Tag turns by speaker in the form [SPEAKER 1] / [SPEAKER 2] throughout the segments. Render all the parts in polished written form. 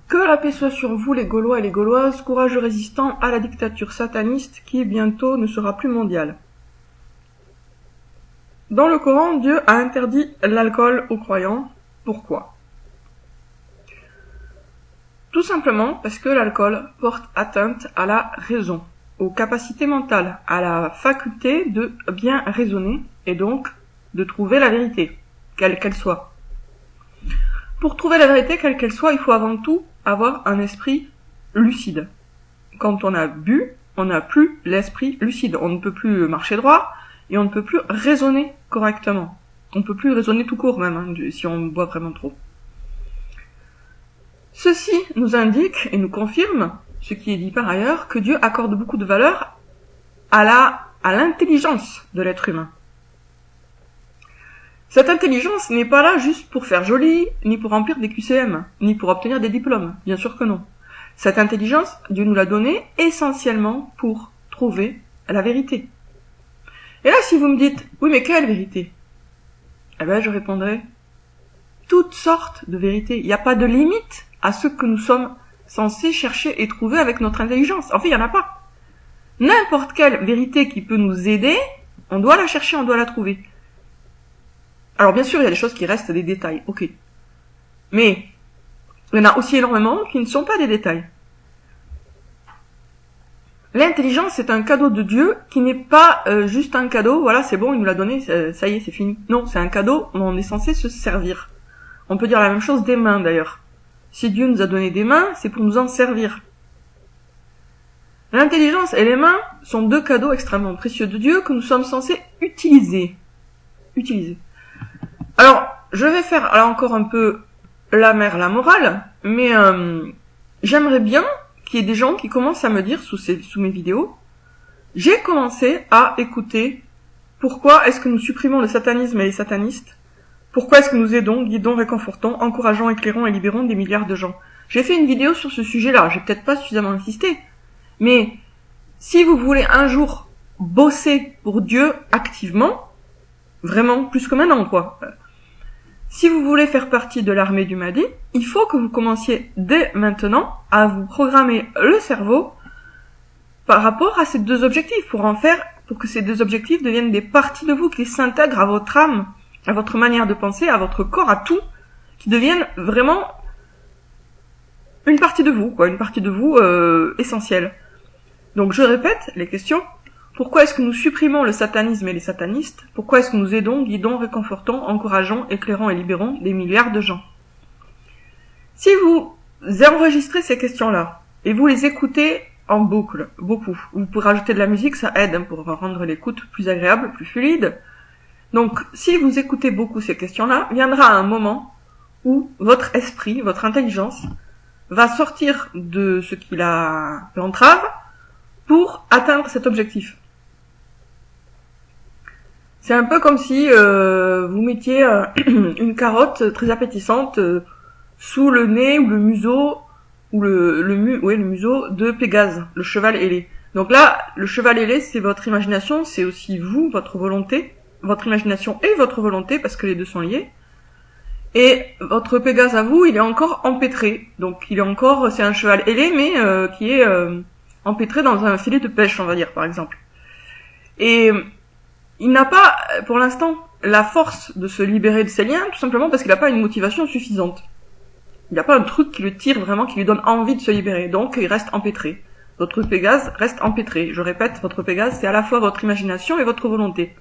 [SPEAKER 1] Que la paix soit sur vous, les Gaulois et les Gauloises, courageux résistants à la dictature sataniste qui, bientôt, ne sera plus mondiale. Dans le Coran, Dieu a interdit l'alcool aux croyants. Pourquoi ? Tout simplement parce que l'alcool porte atteinte à la raison, aux capacités mentales, à la faculté de bien raisonner et donc de trouver la vérité, quelle qu'elle soit. Pour trouver la vérité, quelle qu'elle soit, il faut avant tout avoir un esprit lucide. Quand on a bu, on n'a plus l'esprit lucide. On ne peut plus marcher droit et on ne peut plus raisonner correctement. On ne peut plus raisonner tout court même, si on boit vraiment trop. Ceci nous indique et nous confirme, ce qui est dit par ailleurs, que Dieu accorde beaucoup de valeur à l'intelligence de l'être humain. Cette intelligence n'est pas là juste pour faire joli, ni pour remplir des QCM, ni pour obtenir des diplômes, bien sûr que non. Cette intelligence, Dieu nous l'a donnée essentiellement pour trouver la vérité. Et là, si vous me dites, oui mais quelle vérité ? Eh ben je répondrai, toutes sortes de vérités. Il n'y a pas de limite à ce que nous sommes censés chercher et trouver avec notre intelligence. En fait, il n'y en a pas. N'importe quelle vérité qui peut nous aider, on doit la chercher, on doit la trouver. Alors bien sûr, il y a des choses qui restent des détails, ok. Mais il y en a aussi énormément qui ne sont pas des détails. L'intelligence, c'est un cadeau de Dieu qui n'est pas juste un cadeau, voilà, c'est bon, il nous l'a donné, ça y est, c'est fini. Non, c'est un cadeau dont on est censé se servir. On peut dire la même chose des mains d'ailleurs. Si Dieu nous a donné des mains, c'est pour nous en servir. L'intelligence et les mains sont deux cadeaux extrêmement précieux de Dieu que nous sommes censés utiliser. Alors, je vais faire là encore un peu la mère, la morale, mais j'aimerais bien qu'il y ait des gens qui commencent à me dire sous mes vidéos, j'ai commencé à écouter pourquoi est-ce que nous supprimons le satanisme et les satanistes, pourquoi est-ce que nous aidons, guidons, réconfortons, encourageons, éclairons et libérons des milliards de gens. J'ai fait une vidéo sur ce sujet-là, j'ai peut-être pas suffisamment insisté, mais si vous voulez un jour bosser pour Dieu activement, vraiment plus que maintenant quoi, si vous voulez faire partie de l'armée du Mahdi, il faut que vous commenciez dès maintenant à vous programmer le cerveau par rapport à ces deux objectifs, pour que ces deux objectifs deviennent des parties de vous, qu'ils s'intègrent à votre âme, à votre manière de penser, à votre corps, à tout, qui deviennent vraiment une partie de vous, quoi, une partie de vous essentielle. Donc je répète les questions. Pourquoi est-ce que nous supprimons le satanisme et les satanistes ? Pourquoi est-ce que nous aidons, guidons, réconfortons, encourageons, éclairons et libérons des milliards de gens ? Si vous enregistrez ces questions-là et vous les écoutez en boucle, beaucoup, vous pouvez rajouter de la musique, ça aide pour rendre l'écoute plus agréable, plus fluide. Donc si vous écoutez beaucoup ces questions-là, viendra un moment où votre esprit, votre intelligence, va sortir de ce qui l'entrave pour atteindre cet objectif. C'est un peu comme si vous mettiez une carotte très appétissante sous le nez ou le museau ou le museau de Pégase, le cheval ailé. Donc là, le cheval ailé, c'est votre imagination, c'est aussi vous, votre volonté, votre imagination et votre volonté, parce que les deux sont liés. Et votre Pégase à vous, il est encore empêtré. Donc c'est un cheval ailé, mais qui est empêtré dans un filet de pêche, on va dire, par exemple. Et il n'a pas, pour l'instant, la force de se libérer de ses liens, tout simplement parce qu'il n'a pas une motivation suffisante. Il n'a pas un truc qui le tire vraiment, qui lui donne envie de se libérer. Donc, il reste empêtré. Votre Pégase reste empêtré. Je répète, votre Pégase, c'est à la fois votre imagination et votre volonté.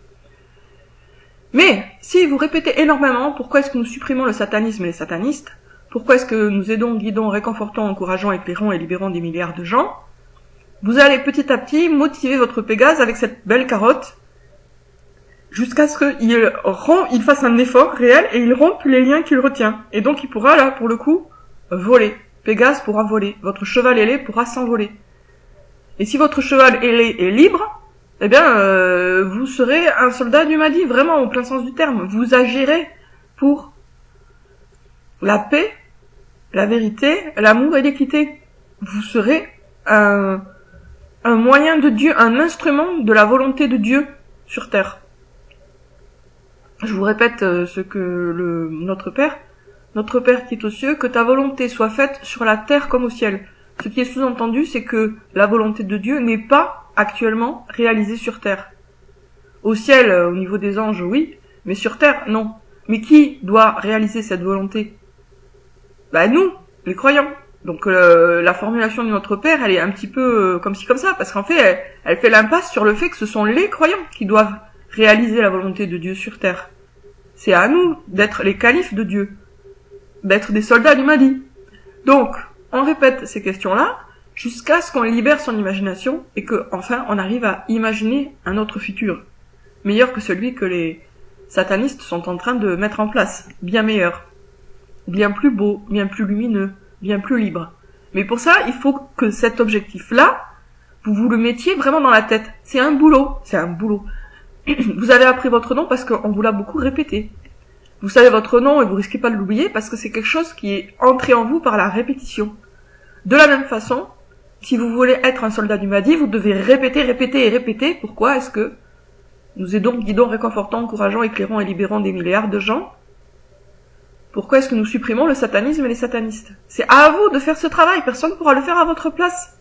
[SPEAKER 1] Mais, si vous répétez énormément, pourquoi est-ce que nous supprimons le satanisme et les satanistes ? Pourquoi est-ce que nous aidons, guidons, réconfortons, encourageons, éclairons et libérons des milliards de gens ? Vous allez petit à petit motiver votre Pégase avec cette belle carotte, jusqu'à ce qu'il fasse un effort réel et il rompe les liens qu'il retient. Et donc il pourra, là, pour le coup, voler. Pégase pourra voler. Votre cheval ailé pourra s'envoler. Et si votre cheval ailé est libre, eh bien, vous serez un soldat du Mahdi, vraiment, au plein sens du terme. Vous agirez pour la paix, la vérité, l'amour et l'équité. Vous serez un moyen de Dieu, un instrument de la volonté de Dieu sur terre. Je vous répète ce que notre Père notre Père qui est aux cieux, que ta volonté soit faite sur la terre comme au ciel. Ce qui est sous-entendu, c'est que la volonté de Dieu n'est pas actuellement réalisée sur terre. Au ciel, au niveau des anges, oui, mais sur terre, non. Mais qui doit réaliser cette volonté? Nous, les croyants. Donc la formulation de notre Père, elle est un petit peu comme ci comme ça, parce qu'en fait, elle fait l'impasse sur le fait que ce sont les croyants qui doivent réaliser la volonté de Dieu sur terre. C'est à nous d'être les califes de Dieu, d'être des soldats du Mahdi. Donc, on répète ces questions-là jusqu'à ce qu'on libère son imagination et que, enfin, on arrive à imaginer un autre futur, meilleur que celui que les satanistes sont en train de mettre en place, bien meilleur, bien plus beau, bien plus lumineux, bien plus libre. Mais pour ça, il faut que cet objectif-là, vous vous le mettiez vraiment dans la tête. C'est un boulot. Vous avez appris votre nom parce qu'on vous l'a beaucoup répété. Vous savez votre nom et vous risquez pas de l'oublier parce que c'est quelque chose qui est entré en vous par la répétition. De la même façon, si vous voulez être un soldat du Mahdi, vous devez répéter. Pourquoi est-ce que nous aidons, guidons, réconfortons, encourageons, éclairons et libérons des milliards de gens? Pourquoi est-ce que nous supprimons le satanisme et les satanistes? C'est à vous de faire ce travail, personne ne pourra le faire à votre place.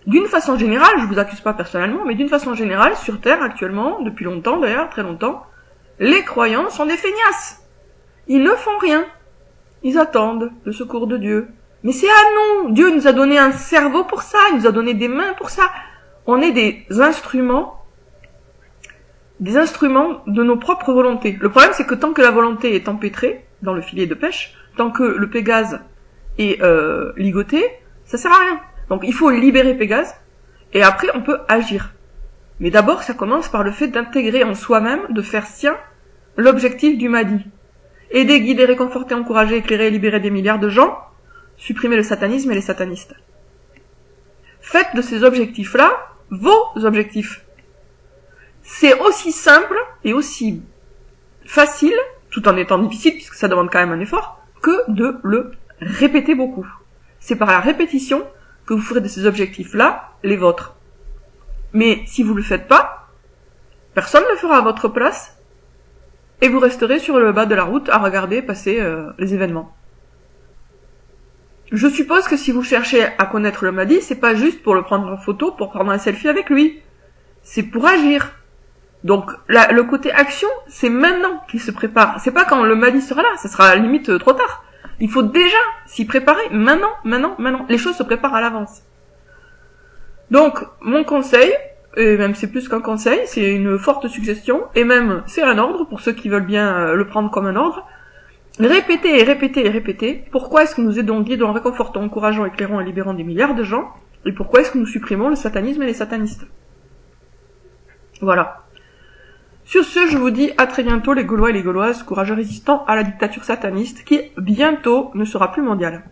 [SPEAKER 1] D'une façon générale, je vous accuse pas personnellement, mais d'une façon générale, sur Terre actuellement, depuis longtemps d'ailleurs, très longtemps, les croyants sont des feignasses. Ils ne font rien. Ils attendent le secours de Dieu. Mais c'est à nous. Dieu nous a donné un cerveau pour ça, il nous a donné des mains pour ça. On est des instruments de nos propres volontés. Le problème, c'est que tant que la volonté est empêtrée dans le filet de pêche, tant que le Pégase est ligoté, ça sert à rien. Donc il faut libérer Pégase, et après on peut agir. Mais d'abord, ça commence par le fait d'intégrer en soi-même, de faire sien, l'objectif du Mahdi. Aider, guider, réconforter, encourager, éclairer et libérer des milliards de gens, supprimer le satanisme et les satanistes. Faites de ces objectifs-là vos objectifs. C'est aussi simple et aussi facile, tout en étant difficile, puisque ça demande quand même un effort, que de le répéter beaucoup. C'est par la répétition que vous ferez de ces objectifs-là les vôtres. Mais si vous le faites pas, personne ne le fera à votre place, et vous resterez sur le bas de la route à regarder passer les événements. Je suppose que si vous cherchez à connaître le Mahdi, c'est pas juste pour le prendre en photo, pour prendre un selfie avec lui. C'est pour agir. Donc le côté action, c'est maintenant qu'il se prépare. C'est pas quand le Mahdi sera là, ça sera à la limite trop tard. Il faut déjà s'y préparer maintenant. Les choses se préparent à l'avance. Donc, mon conseil, et même c'est plus qu'un conseil, c'est une forte suggestion, et même c'est un ordre pour ceux qui veulent bien le prendre comme un ordre. Répétez. Pourquoi est-ce que nous aidons, guidons, réconfortons, encourageons, éclairons et libérons des milliards de gens? Et pourquoi est-ce que nous supprimons le satanisme et les satanistes? Voilà. Sur ce, je vous dis à très bientôt les Gaulois et les Gauloises, courageux résistants à la dictature sataniste qui, bientôt, ne sera plus mondiale.